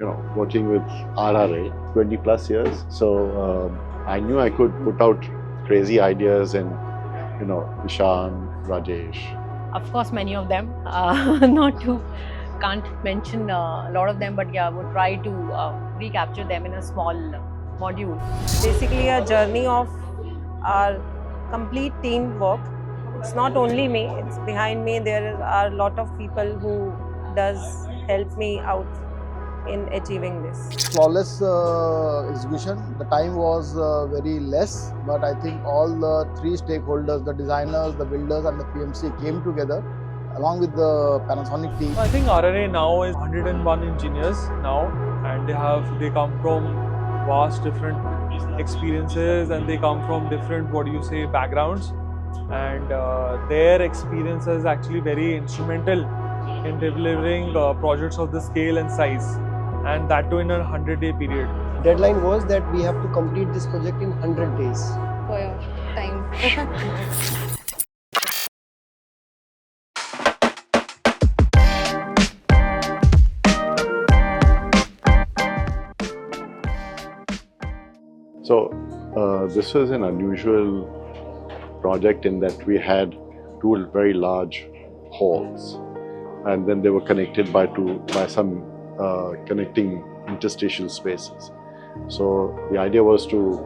working with RRA 20 plus years. So I knew I could put out crazy ideas and, Ishan, Rajesh. Of course, many of them, can't mention a lot of them, but yeah, would try to recapture them in a small module. Basically a journey of our complete teamwork. It's not only me, it's behind me there are a lot of people who does help me out in achieving this. Flawless execution. The time was very less, but I think all the three stakeholders, the designers, the builders and the PMC came together along with the Panasonic team. I think RRA now is 101 engineers now, and they come from vast different experiences, and they come from different backgrounds, and their experience is actually very instrumental in delivering projects of the scale and size, and that too in a 100-day period. Deadline was that we have to complete this project in 100 days. For your time. So this was an unusual project in that we had two very large halls, and then they were connected by some connecting interstitial spaces. So the idea was to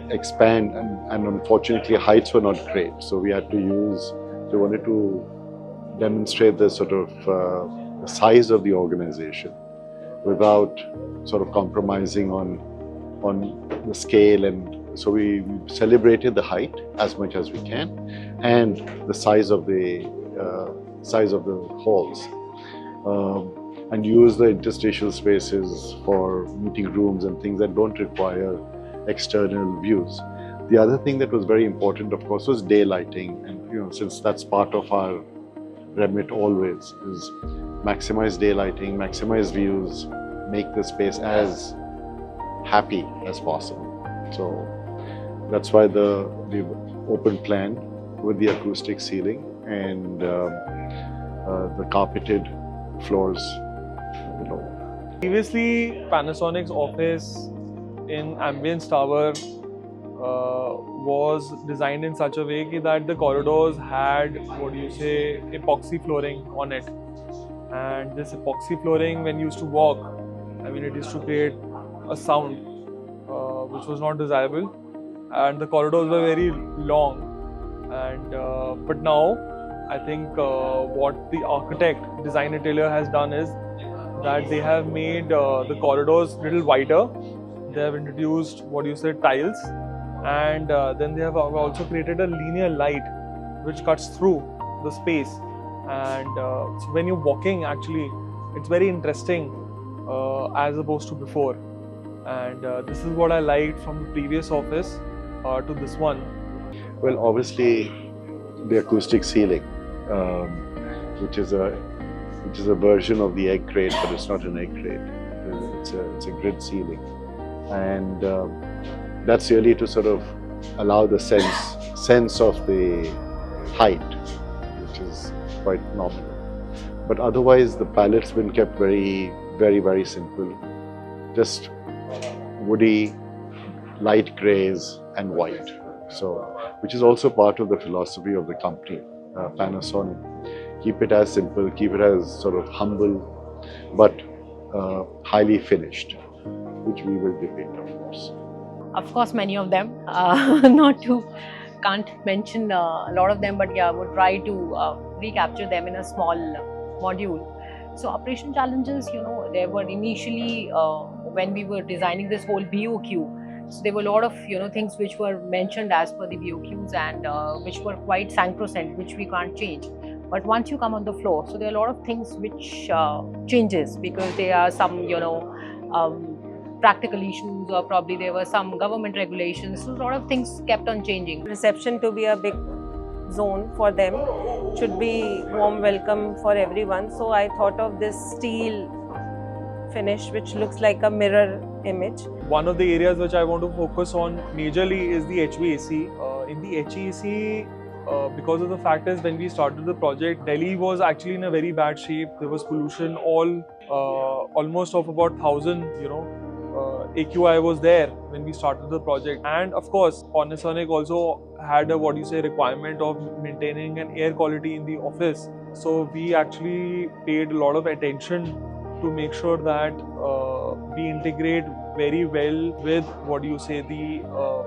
expand, and unfortunately heights were not great. So we wanted to demonstrate the sort of the size of the organization without sort of compromising on the scale, and so we celebrated the height as much as we can and the size of the halls, and use the interstitial spaces for meeting rooms and things that don't require external views. The other thing that was very important, of course, was daylighting, and since that's part of our remit always, is maximize daylighting, maximize views, make the space as happy as possible. So that's why the open plan with the acoustic ceiling and the carpeted floors below. Previously, Panasonic's office in Ambience Tower was designed in such a way that the corridors had epoxy flooring on it, and this epoxy flooring, when used to walk, it used to create a sound which was not desirable, and the corridors were very long. And but now I think what the architect design Atelier has done is that they have made the corridors a little wider. They have introduced tiles, and then they have also created a linear light which cuts through the space, and so when you're walking, actually it's very interesting as opposed to before. And this is what I liked from the previous office to this one. Well, obviously the acoustic ceiling, which is a version of the egg crate, but it's not an egg crate. It's a grid ceiling, and that's really to sort of allow the sense of the height, which is quite nominal. But otherwise, the palette's been kept very, very, very simple. Just woody, light grays and white. So, which is also part of the philosophy of the company, Panasonic. Keep it as simple, keep it as sort of humble, but highly finished, which we will depict, of course. Of course, many of them, can't mention a lot of them, but yeah, would try to recapture them in a small module. So operation challenges, there were initially when we were designing this whole BOQ. So there were a lot of things which were mentioned as per the BOQs, and which were quite sacrosanct, which we can't change. But once you come on the floor, so there are a lot of things which changes, because there are some practical issues, or probably there were some government regulations. So a lot of things kept on changing. Reception to be a big zone for them, should be warm welcome for everyone. So I thought of this steel finish which looks like a mirror image. One of the areas which I want to focus on majorly is the HVAC. In the HVAC, because of the fact is when we started the project, Delhi was actually in a very bad shape. There was pollution almost of about 1,000, AQI was there when we started the project. And of course, Panasonic also had a requirement of maintaining an air quality in the office. So we actually paid a lot of attention to make sure that we integrate very well with the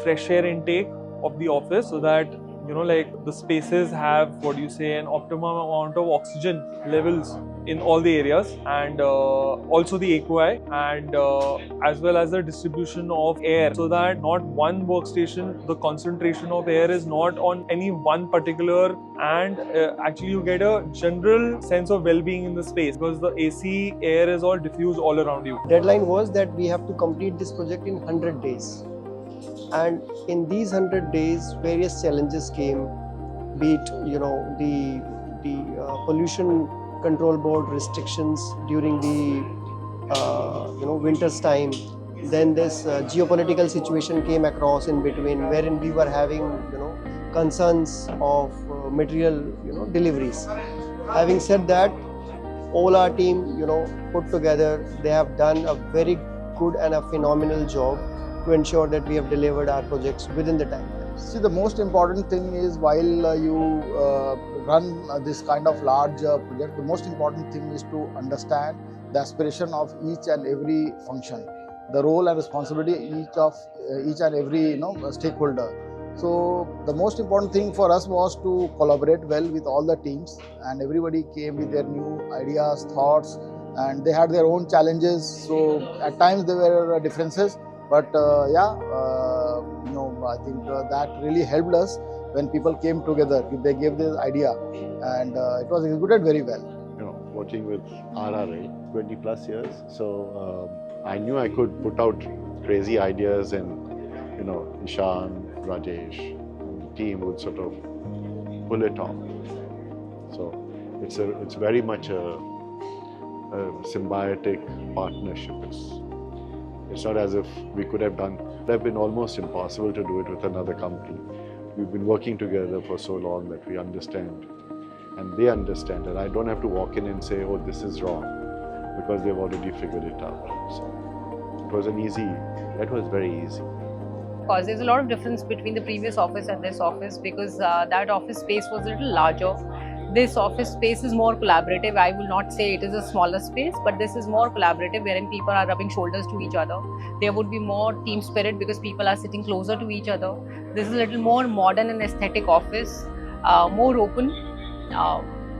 fresh air intake of the office, so that the spaces have an optimum amount of oxygen levels in all the areas, and also the AQI, and as well as the distribution of air, so that not one workstation, the concentration of air is not on any one particular, and actually you get a general sense of well-being in the space because the AC air is all diffused all around you. Deadline was that we have to complete this project in 100 days. And in these 100 days, various challenges came, be it the pollution control board restrictions during the winter's time. Then this geopolitical situation came across in between, wherein we were having concerns of material deliveries. Having said that, all our team put together, they have done a very good and a phenomenal job to ensure that we have delivered our projects within the timeline. See, the most important thing is while you run this kind of large project, the most important thing is to understand the aspiration of each and every function, the role and responsibility each and every stakeholder. So the most important thing for us was to collaborate well with all the teams, and everybody came with their new ideas, thoughts, and they had their own challenges. So at times there were differences. But I think that really helped us when people came together. They gave this idea, and it was executed very well. Working with RRA 20 plus years, so I knew I could put out crazy ideas, and Ishan, Rajesh, and the team would sort of pull it off. So it's very much a symbiotic partnership. It's not as if we could have done. It would have been almost impossible to do it with another company. We've been working together for so long that we understand, and they understand, and I don't have to walk in and say, oh, this is wrong, because they've already figured it out. So it was that was very easy. Because there's a lot of difference between the previous office and this office, because that office space was a little larger. This office space is more collaborative. I will not say it is a smaller space, but this is more collaborative, wherein people are rubbing shoulders to each other. There would be more team spirit because people are sitting closer to each other. This is a little more modern and aesthetic office, more open,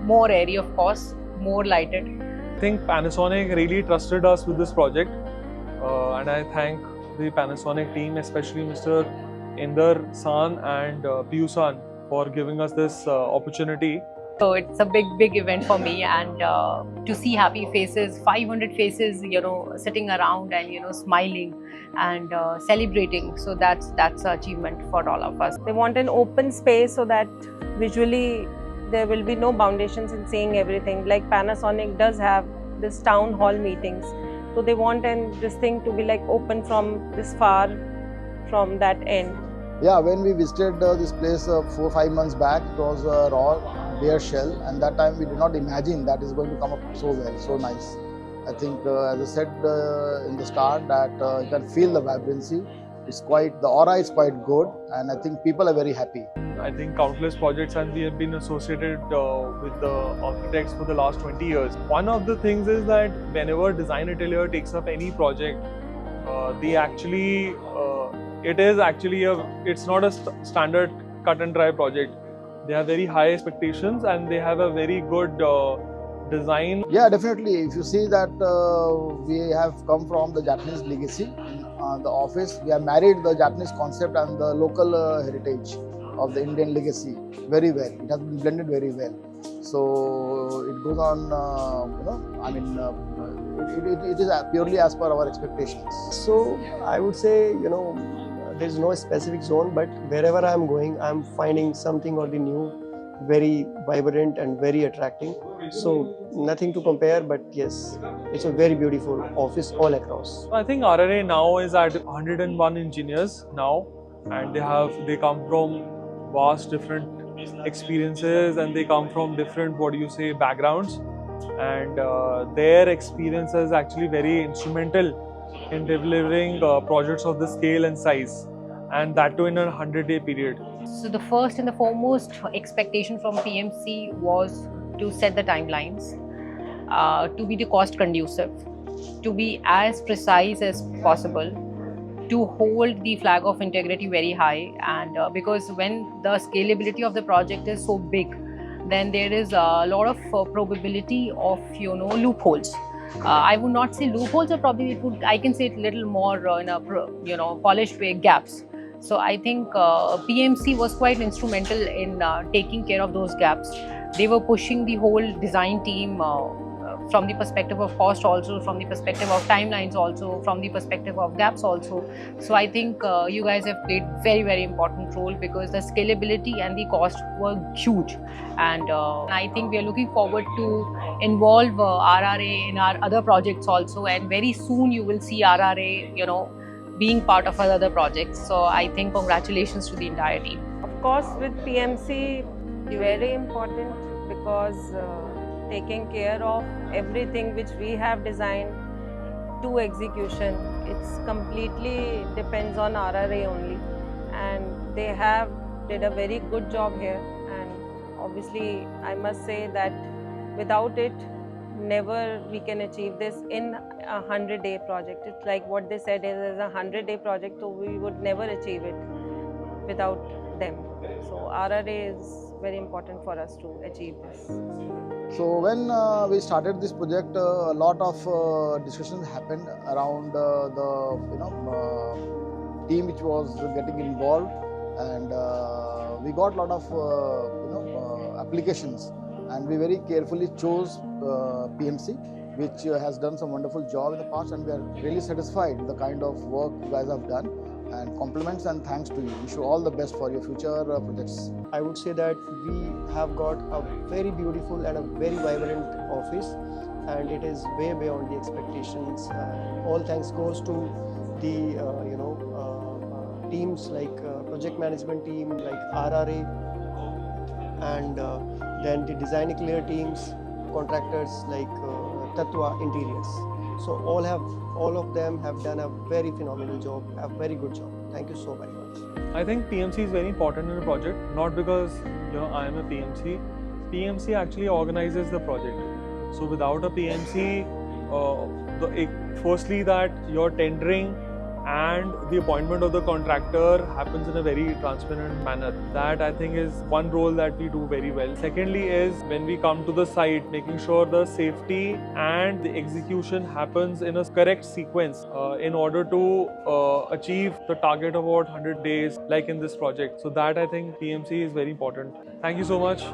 more airy, of course, more lighted. I think Panasonic really trusted us with this project, and I thank the Panasonic team, especially Mr. Inder San and Peyu San, for giving us this opportunity. So it's a big event for me, and to see happy faces, 500 faces, sitting around and smiling and celebrating. So that's an achievement for all of us. They want an open space so that visually there will be no foundations in seeing everything. Like Panasonic does have this town hall meetings, so they want this thing to be like open from this far, from that end. Yeah, when we visited this place 4 or 5 months back, it was a raw bare shell, and that time we did not imagine that is going to come up so well, so nice. I think, as I said in the start, that you can feel the vibrancy. The aura is quite good, and I think people are very happy. I think countless projects, and we have been associated with the architects for the last 20 years. One of the things is that whenever Design Atelier takes up any project, they actually, it's not a standard cut and dry project. They have very high expectations, and they have a very good design. Yeah, definitely. If you see that we have come from the Japanese legacy in the office, we have married the Japanese concept and the local heritage of the Indian legacy very well. It has been blended very well. So it goes on, it is purely as per our expectations. So I would say, there is no specific zone, but wherever I am going, I am finding something or the new, very vibrant and very attracting. So nothing to compare, but yes, it's a very beautiful office all across. I think RRA now is at 101 engineers now, and they come from vast different experiences and they come from different, backgrounds. And their experience is actually very instrumental in delivering projects of this scale and size, and that too in a 100-day period. So the first and the foremost expectation from PMC was to set the timelines, to be the cost conducive, to be as precise as possible, to hold the flag of integrity very high, and because when the scalability of the project is so big, then there is a lot of probability of loopholes. I would not say loopholes, or probably I can say it a little more in a polished way, gaps. So I think PMC was quite instrumental in taking care of those gaps. They were pushing the whole design team from the perspective of cost also, from the perspective of timelines also, from the perspective of gaps also. So I think you guys have played very, very important role, because the scalability and the cost were huge. And I think we are looking forward to involve RRA in our other projects also. And very soon you will see RRA, being part of our other projects. So I think congratulations to the entire team. Of course, with PMC, very important, because taking care of everything which we have designed to execution, it's completely depends on RRA only, and they have did a very good job here. And obviously I must say that without it, never we can achieve this in a 100-day project. It's like what they said is a 100-day project, so we would never achieve it without them. So RRA is very important for us to achieve this. So when we started this project, a lot of discussions happened around the team which was getting involved, and we got a lot of applications, and we very carefully chose PMC, which has done some wonderful job in the past, and we are really satisfied with the kind of work you guys have done. And compliments and thanks to you. Wish you all the best for your future projects. I would say that we have got a very beautiful and a very vibrant office, and it is way beyond the expectations. All thanks goes to the teams like project management team like RRA, and then the design clear teams, contractors like Tattva Interiors. So all of them have done a very phenomenal job, a very good job. Thank you so very much. I think PMC is very important in a project, not because I am a PMC. PMC actually organizes the project. So without a PMC, firstly that your tendering and the appointment of the contractor happens in a very transparent manner. That I think is one role that we do very well. Secondly is when we come to the site, making sure the safety and the execution happens in a correct sequence in order to achieve the target of about 100 days like in this project. So that I think PMC is very important. Thank you so much.